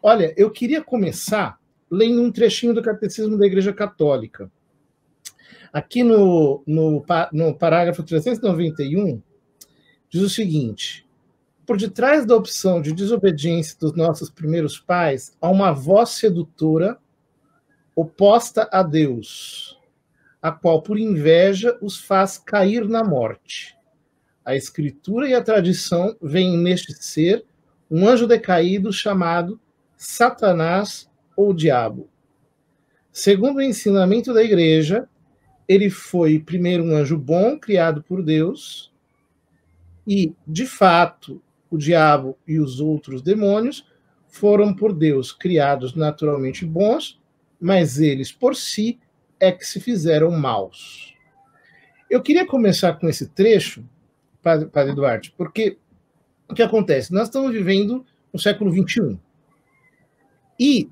Olha, eu queria começar lendo um trechinho do Catecismo da Igreja Católica. Aqui no parágrafo 391, diz o seguinte: por detrás da opção de desobediência dos nossos primeiros pais, há uma voz sedutora oposta a Deus, a qual, por inveja, os faz cair na morte. A Escritura e a tradição veem neste ser um anjo decaído chamado Satanás ou Diabo. Segundo o ensinamento da Igreja, ele foi primeiro um anjo bom, criado por Deus, e, de fato, o diabo e os outros demônios foram por Deus criados naturalmente bons, mas eles, por si, é que se fizeram maus. Eu queria começar com esse trecho, Padre Duarte, porque o que acontece? Nós estamos vivendo no século XXI. E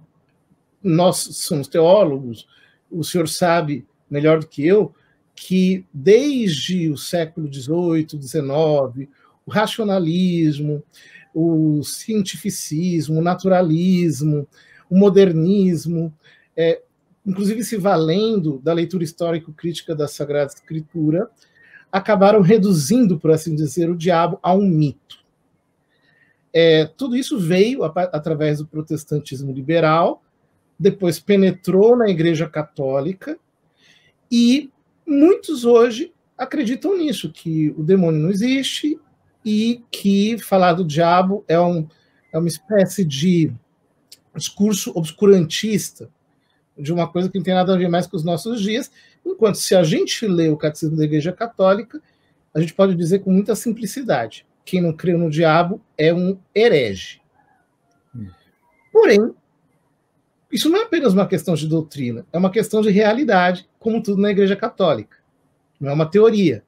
nós somos teólogos, o senhor sabe melhor do que eu, que desde o século XVIII, XIX, o racionalismo, o cientificismo, o naturalismo, o modernismo, inclusive se valendo da leitura histórico-crítica da Sagrada Escritura, acabaram reduzindo, por assim dizer, o diabo a um mito. Tudo isso veio através do protestantismo liberal, depois penetrou na Igreja Católica, e muitos hoje acreditam nisso, que o demônio não existe e que falar do diabo é uma espécie de discurso obscurantista, de uma coisa que não tem nada a ver mais com os nossos dias, enquanto se a gente lê o Catecismo da Igreja Católica, a gente pode dizer com muita simplicidade: quem não crê no diabo é um herege. Porém, isso não é apenas uma questão de doutrina, é uma questão de realidade, como tudo na Igreja Católica. Não é uma teoria,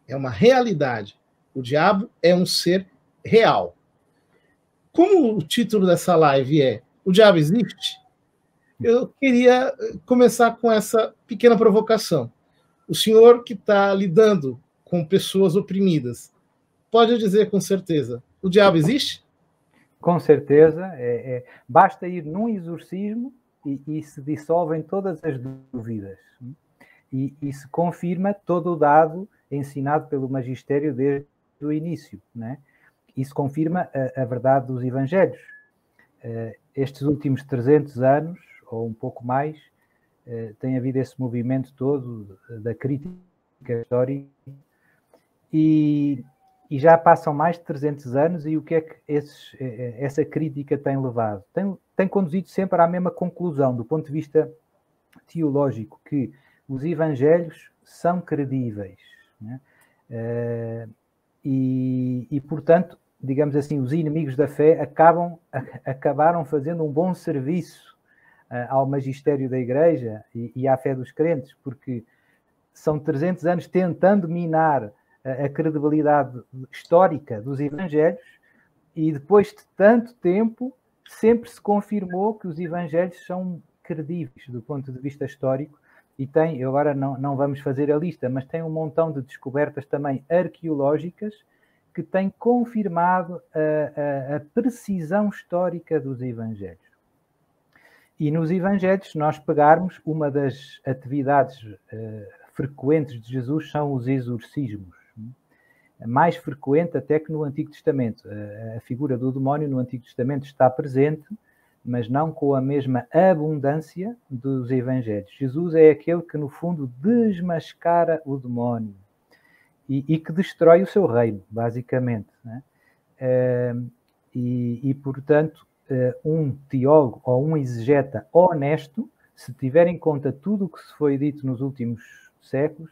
é uma realidade. O diabo é um ser real. Como o título dessa live é O Diabo Existe?, eu queria começar com essa pequena provocação. O senhor que está lidando com pessoas oprimidas, pode dizer com certeza, o diabo existe? Com certeza. Basta ir num exorcismo e se dissolvem todas as dúvidas. E se confirma todo o dado ensinado pelo magistério desde o início, né? Isso confirma a verdade dos evangelhos. Estes últimos 300 anos, ou um pouco mais, tem havido esse movimento todo da crítica histórica e já passam mais de 300 anos, e o que é que essa crítica tem levado? Tem conduzido sempre à mesma conclusão, do ponto de vista teológico, que os evangelhos são credíveis, né? Portanto, digamos assim, os inimigos da fé acabaram fazendo um bom serviço ao magistério da Igreja e à fé dos crentes, porque são 300 anos tentando minar a credibilidade histórica dos evangelhos, e depois de tanto tempo sempre se confirmou que os evangelhos são credíveis do ponto de vista histórico. E agora não vamos fazer a lista, mas tem um montão de descobertas também arqueológicas que têm confirmado a precisão histórica dos evangelhos. E nos evangelhos, se nós pegarmos, uma das atividades frequentes de Jesus são os exorcismos. Mais frequente até que no Antigo Testamento. A figura do demónio no Antigo Testamento está presente, mas não com a mesma abundância dos evangelhos. Jesus é aquele que, no fundo, desmascara o demónio e que destrói o seu reino, basicamente, né? Portanto, um teólogo ou um exegeta honesto, se tiver em conta tudo o que se foi dito nos últimos séculos,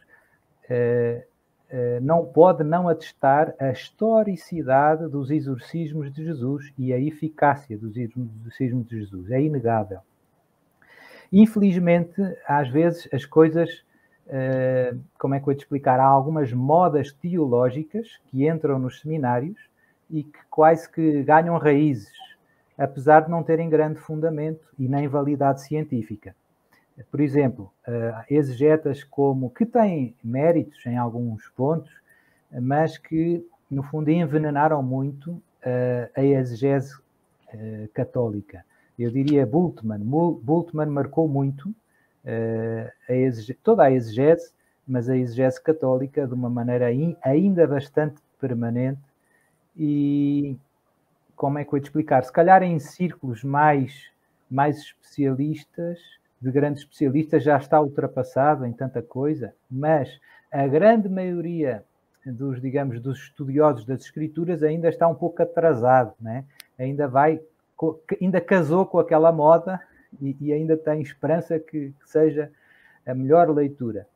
não pode não atestar a historicidade dos exorcismos de Jesus e a eficácia dos exorcismos de Jesus. É inegável. Infelizmente, às vezes, as coisas, como é que eu vou te explicar? Há algumas modas teológicas que entram nos seminários e que quase que ganham raízes, apesar de não terem grande fundamento e nem validade científica. Por exemplo, exegetas que têm méritos em alguns pontos, mas que, no fundo, envenenaram muito a exegese católica. eu diria Bultmann. Bultmann marcou muito toda a exegese, mas a exegese católica de uma maneira ainda bastante permanente. E como é que eu vou te explicar? Se calhar em círculos mais especialistas, de grandes especialistas, já está ultrapassado em tanta coisa, mas a grande maioria dos, digamos, dos estudiosos das escrituras ainda está um pouco atrasado, né? Ainda casou com aquela moda e ainda tem esperança que seja a melhor leitura.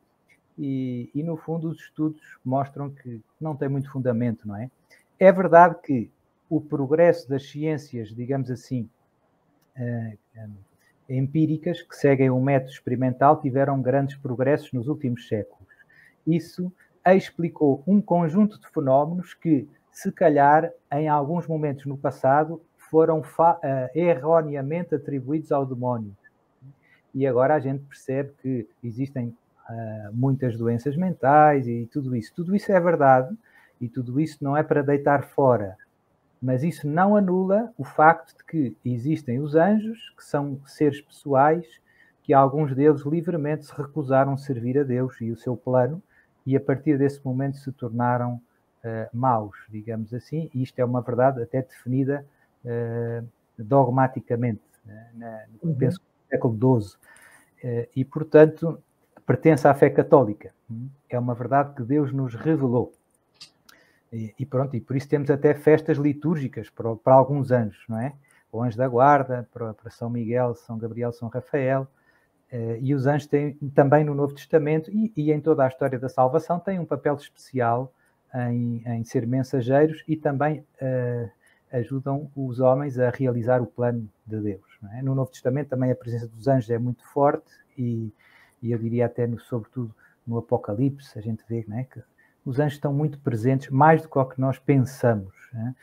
E no fundo os estudos mostram que não tem muito fundamento, não é? É verdade que o progresso das ciências, digamos assim, empíricas, que seguem um método experimental, tiveram grandes progressos nos últimos séculos. Isso explicou um conjunto de fenómenos que, se calhar, em alguns momentos no passado, foram erroneamente atribuídos ao demónio. E agora a gente percebe que existem muitas doenças mentais e tudo isso. Tudo isso é verdade e tudo isso não é para deitar fora. Mas isso não anula o facto de que existem os anjos, que são seres pessoais, que alguns deles livremente se recusaram a servir a Deus e o seu plano, e a partir desse momento se tornaram maus, digamos assim. E isto é uma verdade até definida dogmaticamente, penso que no século XII. E, portanto, pertence à fé católica. É uma verdade que Deus nos revelou. E pronto, e por isso temos até festas litúrgicas para alguns anjos, não é? O anjo da guarda, para São Miguel, São Gabriel, São Rafael. E os anjos têm também no Novo Testamento e em toda a história da salvação têm um papel especial em ser mensageiros e também ajudam os homens a realizar o plano de Deus, não é? No Novo Testamento também a presença dos anjos é muito forte e eu diria até, sobretudo, no Apocalipse, a gente vê, não é, que os anjos estão muito presentes, mais do que o que nós pensamos, né?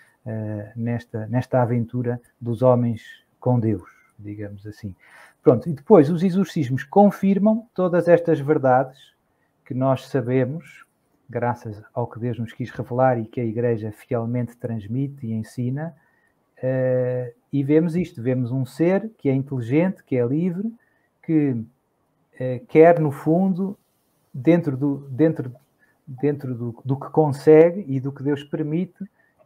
Nesta aventura dos homens com Deus, digamos assim. Pronto, e depois os exorcismos confirmam todas estas verdades que nós sabemos, graças ao que Deus nos quis revelar e que a Igreja fielmente transmite e ensina, e vemos isto, vemos um ser que é inteligente, que é livre, que quer, no fundo, dentro do que consegue e do que Deus permite,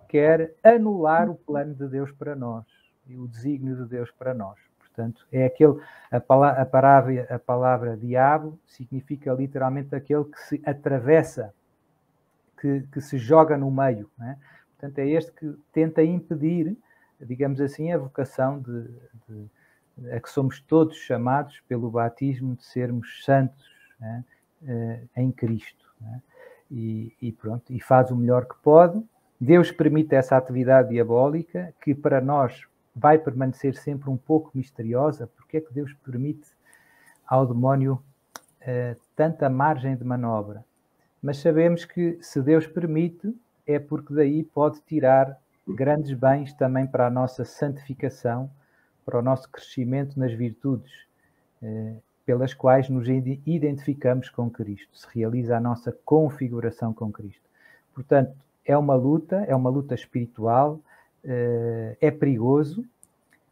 quer anular o plano de Deus para nós e o desígnio de Deus para nós. Portanto, é a palavra diabo significa literalmente aquele que se atravessa, que se joga no meio, não é? Portanto, é este que tenta impedir, digamos assim, a vocação a que somos todos chamados pelo batismo de sermos santos, né, em Cristo, né? E pronto, e faz o melhor que pode. Deus permite essa atividade diabólica que para nós vai permanecer sempre um pouco misteriosa. Porque é que Deus permite ao demónio tanta margem de manobra? Mas sabemos que se Deus permite é porque daí pode tirar grandes bens também para a nossa santificação, para o nosso crescimento nas virtudes pelas quais nos identificamos com Cristo, se realiza a nossa configuração com Cristo. Portanto, é uma luta espiritual, é perigoso,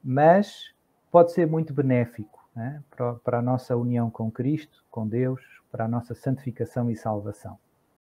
mas pode ser muito benéfico, né? Para a nossa união com Cristo, com Deus, para a nossa santificação e salvação.